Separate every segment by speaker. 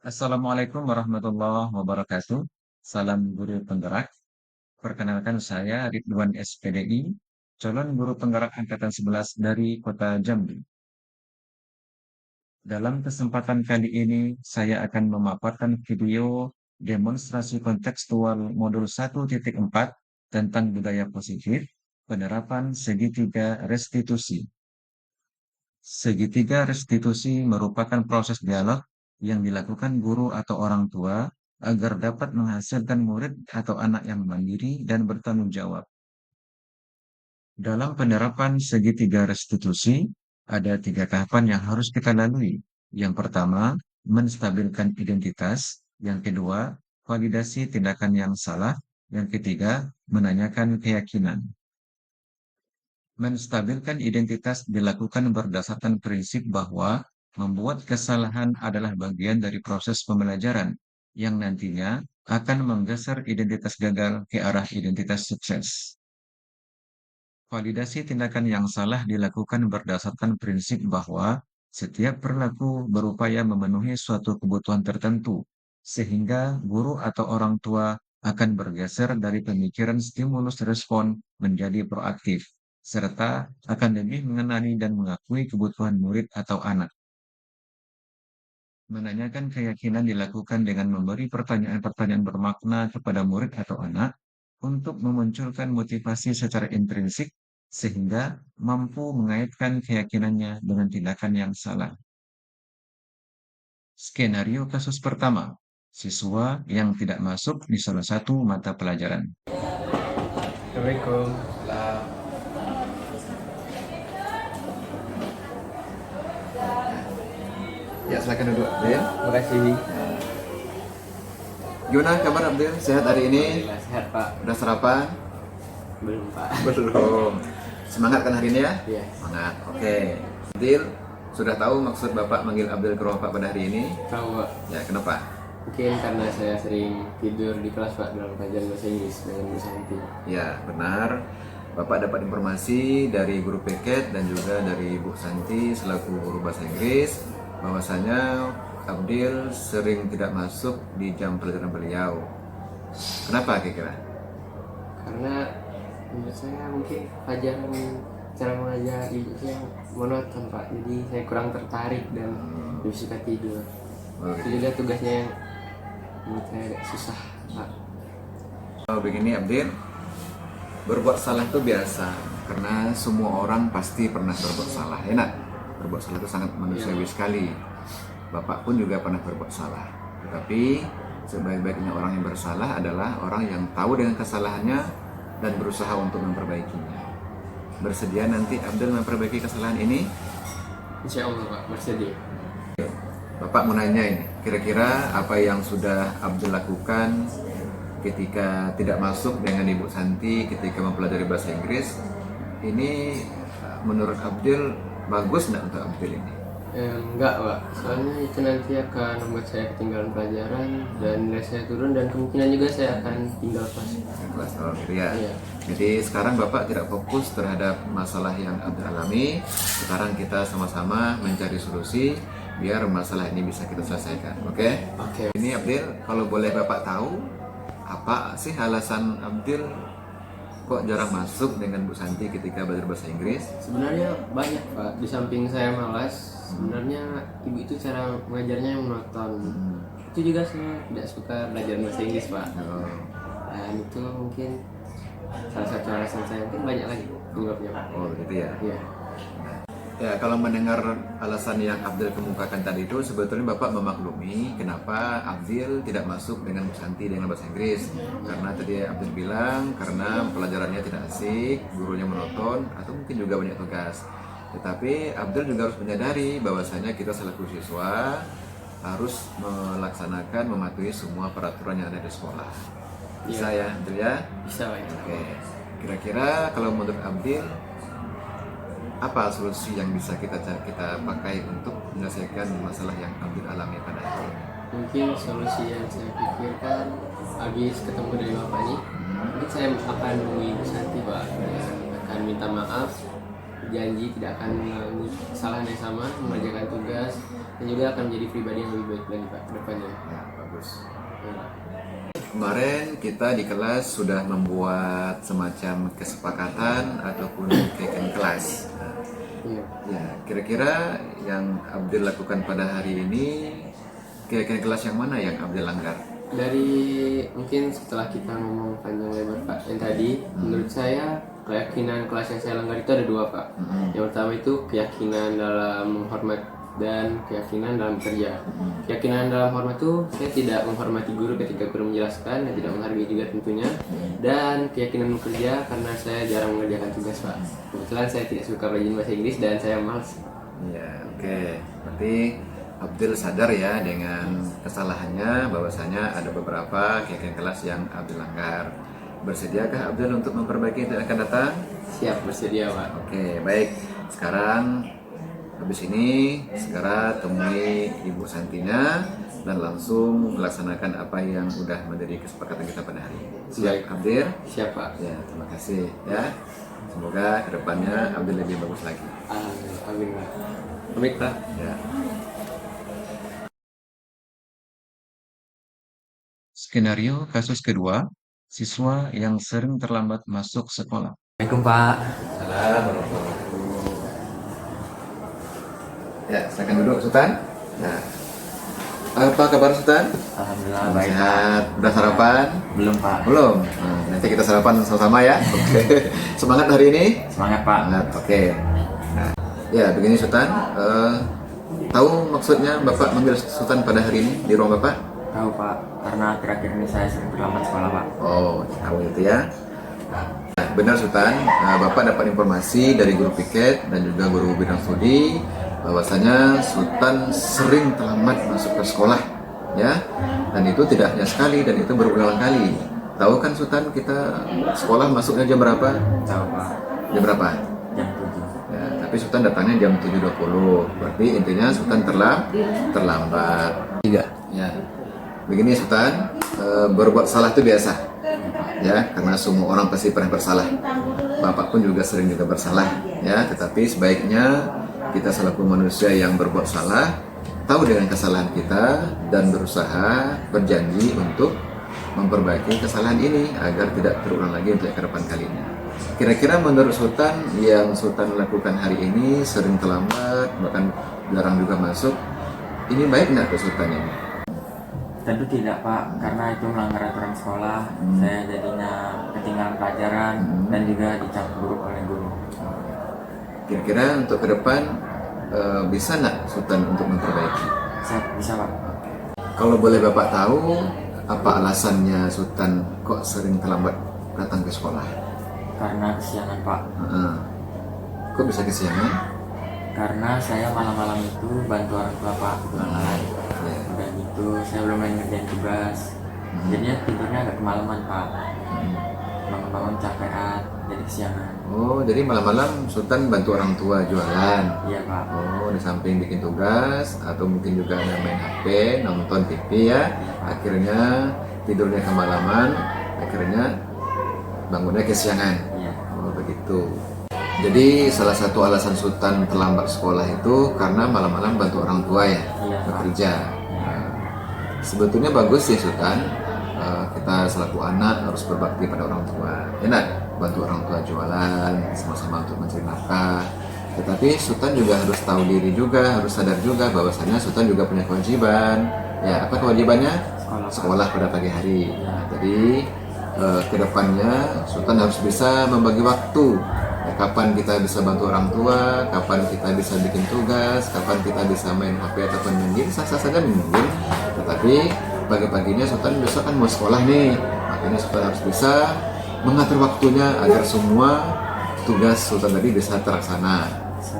Speaker 1: Assalamualaikum warahmatullahi wabarakatuh. Salam guru penggerak. Perkenalkan saya Ridwan SPDI, calon guru penggerak angkatan 11 dari Kota Jambi. Dalam kesempatan kali ini, saya akan memaparkan video demonstrasi kontekstual modul 1.4 tentang budaya positif, penerapan segitiga restitusi. Segitiga restitusi merupakan proses dialog yang dilakukan guru atau orang tua agar dapat menghasilkan murid atau anak yang mandiri dan bertanggung jawab. Dalam penerapan segitiga restitusi, ada 3 tahapan yang harus kita lalui. Yang pertama, menstabilkan identitas. Yang kedua, validasi tindakan yang salah. Yang ketiga, menanyakan keyakinan. Menstabilkan identitas dilakukan berdasarkan prinsip bahwa membuat kesalahan adalah bagian dari proses pembelajaran yang nantinya akan menggeser identitas gagal ke arah identitas sukses. Validasi tindakan yang salah dilakukan berdasarkan prinsip bahwa setiap perilaku berupaya memenuhi suatu kebutuhan tertentu, sehingga guru atau orang tua akan bergeser dari pemikiran stimulus respon menjadi proaktif, serta akan lebih mengenali dan mengakui kebutuhan murid atau anak. Menanyakan keyakinan dilakukan dengan memberi pertanyaan-pertanyaan bermakna kepada murid atau anak untuk memunculkan motivasi secara intrinsik sehingga mampu mengaitkan keyakinannya dengan tindakan yang salah. Skenario kasus pertama, siswa yang tidak masuk di salah satu mata pelajaran.
Speaker 2: Assalamualaikum.
Speaker 3: Ya, silakan duduk, Abdel.
Speaker 2: Terima kasih.
Speaker 3: Gimana kabar Abdel? Sehat hari ini?
Speaker 2: Alhamdulillah sehat Pak.
Speaker 3: Udah sarapan?
Speaker 2: Belum Pak.
Speaker 3: Belum. Semangat kan hari ini ya?
Speaker 2: Iya.
Speaker 3: Semangat. Oke. Abdel, sudah tahu maksud Bapak manggil Abdel ke ruang Pak pada hari ini?
Speaker 2: Tahu Pak.
Speaker 3: Ya, kenapa?
Speaker 2: Mungkin karena saya sering tidur di kelas Pak dalam pelajaran bahasa Inggris dengan Bu Santi.
Speaker 3: Ya, benar. Bapak dapat informasi dari guru Peket dan juga dari Bu Santi selaku guru bahasa Inggris bahwasanya Abdel sering tidak masuk di jam pelajaran beliau. Kenapa kira-kira?
Speaker 2: Karena menurut saya mungkin pelajaran cara mengajar ibu saya monoton Pak. Jadi saya kurang tertarik dan lebih suka tidur.
Speaker 3: Oh,
Speaker 2: Itu juga tugasnya yang menurut saya agak susah Pak.
Speaker 3: Oh, begini Abdel, berbuat salah itu biasa karena semua orang pasti pernah berbuat salah. Enak, berbuat salah itu sangat manusiawi sekali. Bapak pun juga pernah berbuat salah. Tetapi sebaik-baiknya orang yang bersalah adalah orang yang tahu dengan kesalahannya dan berusaha untuk memperbaikinya. Bersedia nanti Abdel memperbaiki kesalahan ini?
Speaker 2: Insya Allah Pak, bersedia.
Speaker 3: Bapak mau nanya ini, kira-kira apa yang sudah Abdel lakukan ketika tidak masuk dengan Ibu Santi ketika mempelajari bahasa Inggris, ini menurut Abdel bagus nggak untuk Abdel ini?
Speaker 2: Enggak Pak, soalnya itu nanti akan membuat saya ketinggalan pelajaran dan nilai saya turun dan kemungkinan juga saya akan tinggal kelas.
Speaker 3: Kelas awal gitu ya.
Speaker 2: Iya.
Speaker 3: Jadi sekarang Bapak tidak fokus terhadap masalah yang Abdel alami. Sekarang kita sama-sama mencari solusi biar masalah ini bisa kita selesaikan. Oke?
Speaker 2: Oke.
Speaker 3: Ini Abdel, kalau boleh Bapak tahu, apa sih alasan Abdel kok jarang masuk dengan Bu Santi ketika belajar bahasa Inggris?
Speaker 2: Sebenarnya banyak Pak, di samping saya malas, sebenarnya ibu itu cara mengajarnya yang monoton. Itu juga saya tidak suka belajar bahasa Inggris Pak.
Speaker 3: Oh,
Speaker 2: Dan itu mungkin salah satu alasan saya, mungkin banyak lagi penyebabnya Pak.
Speaker 3: oh gitu ya.
Speaker 2: Iya.
Speaker 3: Ya, kalau mendengar alasan yang Abdel kemukakan tadi itu, sebetulnya Bapak memaklumi kenapa Abdel tidak masuk dengan Bu Santi dengan bahasa Inggris. Karena tadi Abdel bilang, karena pelajarannya tidak asik, gurunya monoton, atau mungkin juga banyak tugas. Tetapi Abdel juga harus menyadari bahwasanya kita selaku siswa harus melaksanakan, mematuhi semua peraturan yang ada di sekolah. Bisa ya, Abdel ya?
Speaker 2: Bisa Pak.
Speaker 3: Oke. Kira-kira kalau menurut Abdel, apa solusi yang bisa kita pakai untuk menyelesaikan masalah yang Abdul alami pada hari ini?
Speaker 2: Mungkin solusi yang saya pikirkan habis ketemu dari Bapak ini, mungkin saya akan menemui Bu Santi Pak, dan akan minta maaf, janji tidak akan mengulangi kesalahan yang sama, mengerjakan tugas dan juga akan menjadi pribadi yang lebih baik lagi Pak ke depannya.
Speaker 3: Ya, bagus.
Speaker 2: Ya, Pak.
Speaker 3: Kemarin kita di kelas sudah membuat semacam kesepakatan ataupun keken kelas. Nah,
Speaker 2: Iya.
Speaker 3: ya, kira-kira yang Abdul lakukan pada hari ini, keken kelas yang mana yang Abdul langgar?
Speaker 2: Dari mungkin setelah kita ngomong panjang lebar Pak yang tadi, menurut saya keyakinan kelas yang saya langgar itu ada dua Pak. Yang pertama itu keyakinan dalam menghormat dan keyakinan dalam bekerja. Keyakinan dalam hormat itu saya tidak menghormati guru ketika guru menjelaskan dan tidak menghargai juga tentunya. Dan keyakinan bekerja karena saya jarang mengerjakan tugas Pak. Kebetulan saya tidak suka belajar bahasa Inggris dan saya malas.
Speaker 3: Ya, oke. Berarti Abdul sadar ya dengan kesalahannya, bahwasanya ada beberapa keken kelas yang Abdul langgar. Bersediakah Abdul untuk memperbaiki yang akan datang?
Speaker 2: Siap bersedia Pak.
Speaker 3: Oke, baik. Sekarang habis ini segera temui Ibu Santina dan langsung melaksanakan apa yang sudah menjadi kesepakatan kita pada hari ini. Siap,
Speaker 2: Baik.
Speaker 3: Abdul?
Speaker 2: Siap Pak.
Speaker 3: Ya, terima kasih ya. Semoga kedepannya Abdul lebih bagus lagi.
Speaker 2: Amin Pak. Baik Pak.
Speaker 3: Ya.
Speaker 1: Skenario kasus kedua, siswa yang sering terlambat masuk sekolah.
Speaker 2: Assalamualaikum Pak.
Speaker 3: Salam warahmatullahi wabarakatuh. Ya, silakan duduk Sultan. Nah, apa kabar Sultan?
Speaker 2: Alhamdulillah baik Pak.
Speaker 3: Sehat. Udah sarapan?
Speaker 2: Belum Pak.
Speaker 3: Belum. Nah, nanti kita sarapan sama-sama ya. Oke. Semangat hari ini?
Speaker 2: Semangat Pak.
Speaker 3: Semangat. Oke. Nah, ya begini Sultan. Tahu maksudnya Bapak manggil Sultan pada hari ini di ruang Bapak?
Speaker 2: Tahu Pak, karena akhir-akhir ini saya sering terlambat sekolah Pak.
Speaker 3: Oh, tahu itu ya. Nah, benar Sultan, Bapak dapat informasi dari guru piket dan juga guru bidang studi bahwasanya Sultan sering terlambat masuk ke sekolah, ya. Dan itu tidak hanya sekali dan itu berulang kali. Tahu kan Sultan kita sekolah masuknya jam berapa?
Speaker 2: Tahu Pak,
Speaker 3: Jam berapa?
Speaker 2: jam 7.
Speaker 3: Ya, tapi Sultan datangnya jam 7.20. Berarti intinya Sultan terlambat. Ya. Begini Sultan, berbuat salah itu biasa. Ya, karena semua orang pasti pernah bersalah. Bapak pun juga sering juga bersalah, ya. Tetapi sebaiknya kita selaku manusia yang berbuat salah tahu dengan kesalahan kita dan berusaha berjanji untuk memperbaiki kesalahan ini agar tidak terulang lagi untuk ke depan kalinya. Kira-kira menurut Sultan yang Sultan lakukan hari ini sering terlambat bahkan jarang juga masuk, ini baik nggak ke Sultan ini?
Speaker 2: Tentu tidak Pak, karena itu melanggar aturan sekolah. Saya jadinya ketinggalan pelajaran dan juga dicap buruk oleh guru.
Speaker 3: Kira-kira untuk ke depan bisa nggak Sultan untuk memperbaiki?
Speaker 2: Bisa Pak.
Speaker 3: Kalau boleh Bapak tahu, apa alasannya Sultan kok sering terlambat datang ke sekolah?
Speaker 2: Karena kesiangan Pak.
Speaker 3: Heeh. Kok bisa kesiangan?
Speaker 2: Karena saya malam-malam itu bantu orang tua Pak kebetulan.
Speaker 3: Ya.
Speaker 2: Udah gitu, saya belum lagi ngerjain tugas. Jadinya tidurnya agak kemalaman Pak. Bangun-bangun capean, jadi kesiangan.
Speaker 3: Oh, jadi malam-malam Sultan bantu orang tua jualan.
Speaker 2: Iya Pak.
Speaker 3: Oh, di samping bikin tugas atau mungkin juga ada main HP, nonton TV ya. Akhirnya tidurnya kemalaman, akhirnya bangunnya kesiangan.
Speaker 2: Iya.
Speaker 3: Oh, begitu. Jadi salah satu alasan Sultan terlambat sekolah itu karena malam-malam bantu orang tua ya,
Speaker 2: Iya, Pak.
Speaker 3: bekerja. Nah, sebetulnya bagus sih Sultan, kita selaku anak harus berbakti pada orang tua. Enak bantu orang tua jualan, sama-sama untuk mencari nafkah. Tetapi Sultan juga harus tahu diri juga, harus sadar juga bahwasanya Sultan juga punya kewajiban. Ya, apa kewajibannya?
Speaker 2: Sekolah, Pak.
Speaker 3: Sekolah pada pagi hari. Nah, jadi kedepannya Sultan harus bisa membagi waktu. Ya, kapan kita bisa bantu orang tua, kapan kita bisa bikin tugas, kapan kita bisa main HP ataupun main game, sah-sah saja main game. Tetapi pagi-paginya Sultan besok kan mau sekolah nih, makanya Sultan harus bisa mengatur waktunya agar semua tugas Sultan tadi bisa terlaksana.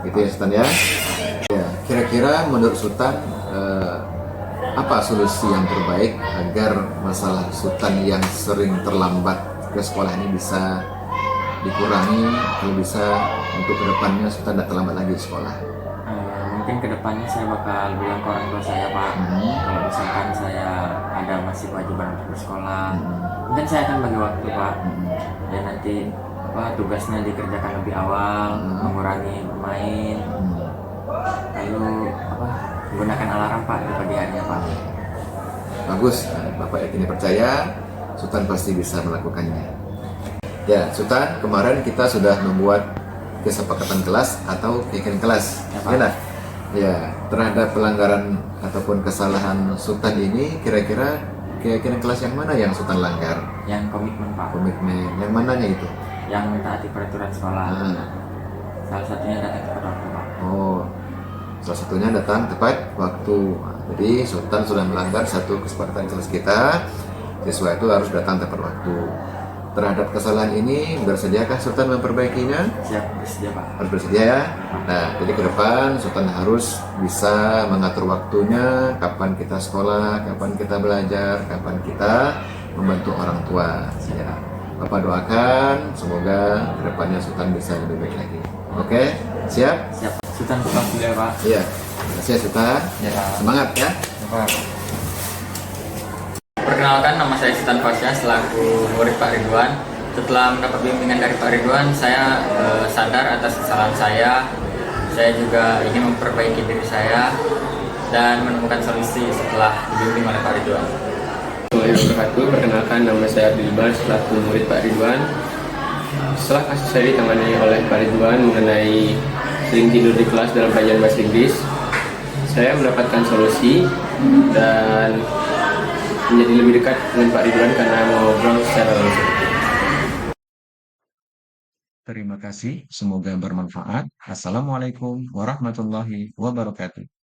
Speaker 3: Gitu ya Sultan ya. Ya, kira-kira menurut Sultan apa solusi yang terbaik agar masalah Sultan yang sering terlambat ke sekolah ini bisa dikurangi, kalau bisa untuk kedepannya Sultan tidak terlambat lagi di sekolah?
Speaker 2: Mungkin kedepannya saya bakal bilang ke orang tua saya Pak, kalau misalkan saya ada masih kewajiban untuk bersekolah, mungkin saya akan bagi waktu Pak, dan nanti tugasnya dikerjakan lebih awal, mengurangi bermain, lalu
Speaker 4: menggunakan alarm Pak di pagi harinya Pak.
Speaker 3: Bagus, Bapak yakin percaya Sultan pasti bisa melakukannya. Ya, Sultan, kemarin kita sudah membuat kesepakatan kelas atau keyakinan kelas.
Speaker 4: Ya, Pak.
Speaker 3: Ya, lah. Ya, terhadap pelanggaran ataupun kesalahan Sultan ini, kira-kira keyakinan kelas yang mana yang Sultan langgar?
Speaker 4: Yang komitmen Pak,
Speaker 3: Komitmen, yang mananya itu?
Speaker 4: yang mentaati peraturan sekolah.
Speaker 3: Nah,
Speaker 4: Salah satunya datang tepat waktu Pak.
Speaker 3: oh, salah satunya datang tepat waktu. Nah, jadi Sultan sudah melanggar satu kesepakatan kelas kita, siswa itu harus datang tepat waktu. Terhadap kesalahan ini, bersediakah Sultan memperbaikinya?
Speaker 4: Siap, bersedia Pak.
Speaker 3: Harus bersedia ya. Nah, jadi ke depan Sultan harus bisa mengatur waktunya, kapan kita sekolah, kapan kita belajar, kapan kita membantu orang tua. Ya, Bapak doakan semoga ke depannya Sultan bisa lebih baik lagi. Oke, siap?
Speaker 4: Siap. Sultan pulang dulu ya Pak.
Speaker 3: Iya. Terima kasih ya, Sultan.
Speaker 4: Ya Pak.
Speaker 3: Semangat ya.
Speaker 4: Ya, Pak. Perkenalkan, nama saya Sultan Fasya selaku murid Pak Ridwan. Setelah mendapat bimbingan dari Pak Ridwan, saya sadar atas kesalahan saya. Saya juga ingin memperbaiki diri saya dan menemukan solusi setelah dibimbing oleh Pak Ridwan.
Speaker 2: Assalamualaikum warahmatullahi wabarakatuh. Perkenalkan, nama saya Abdul Bar selaku murid Pak Ridwan. Setelah kasus saya ditangani oleh Pak Ridwan mengenai sering tidur di kelas dalam pelajaran bahasa Inggris, saya mendapatkan solusi dan menjadi lebih dekat dengan Pak Ridwan karena mengobrol secara langsung.
Speaker 1: Terima kasih, semoga bermanfaat. Assalamualaikum warahmatullahi wabarakatuh.